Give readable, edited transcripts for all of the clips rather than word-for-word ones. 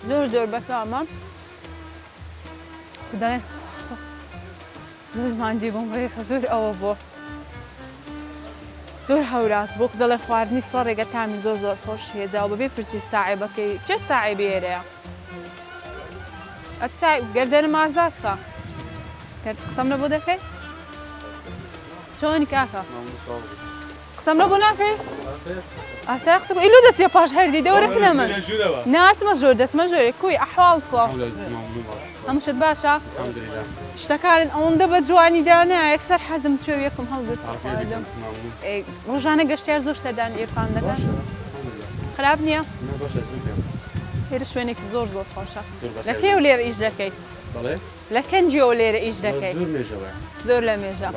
زۆر بەفامە خدای زۆر ماندی بووم ڕێخە زۆر ئەوە بۆ زۆر هەوراست بۆ دەڵێ خواردنی سوە ڕێگە تامی زۆر خۆش هێداوە بەبێ پرسی ساعیبەکەی چه ساعیبی هێرەیە ئەت گەردەنم ئازاد کە قسەم لە بۆ دەکەی چۆنی کاکە قسەم لە بۆ ناکەی ئاسای قسە ئیلو دەچێ پاش هەردی دەوەرەکە لە من ناچمە زۆر دەچمە زۆر کوی ئەحواڵ خۆ هەمووشت باشە شتەکانت ئەوەندە بە جوانیدا نایە یەکسەر حەزم توێ یەکم هەڵگرت ڕۆژانە گەشتیار زۆر شتەدان ئێرفان دەکەن خراپ نییە هێرە شوێنێکی زۆر خۆشە لەکەی و لێرە ئیش دەکەی لە کەنجیەوە لێرە ئیش دەکەی زۆر لە مێژە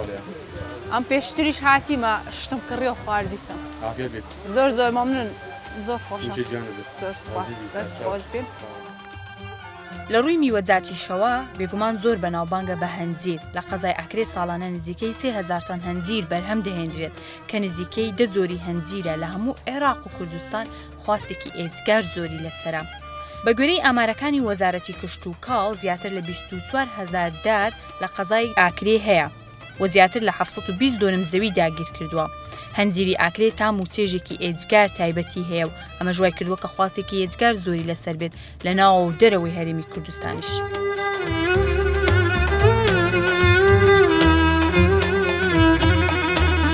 ئەم پێشتریش هاتیمە شتم کڕی و خواردیسە زۆر مەمنون زۆر خۆشە زۆر خۆش بێن لە ڕووی میوەجاتیشەوە بێگومان زۆر بەناوبانگە بە هەنجیر لە قەزای ئاکرێ ساڵانە نزیکەی 3000 تەن هەنجیر بەرهەم دەهێنرێت کە نزیکەی 10 جۆری هەنجیرە لە هەموو عێراق و کوردستان خواستێکی ئێجگار زۆری لەسەرە. بە گوێرەی ئامارەکانی وەزارەتی کشت و کاڵ زیاتر لە 24,000 دار لە قەزای ئاکرێ هەیە و زیاتر لە 720 دۆنم زەوی داگیر کردووە. هەنجیری ئاکرێ تام و چێژێکی ئێجگار تایبەتی هەیە و ئەمە ژوای کردووە کە خواستێکی ئێجگار زۆری لەسەر بێت لە ناو و دەرەوەی هەرێمی کوردستانیش.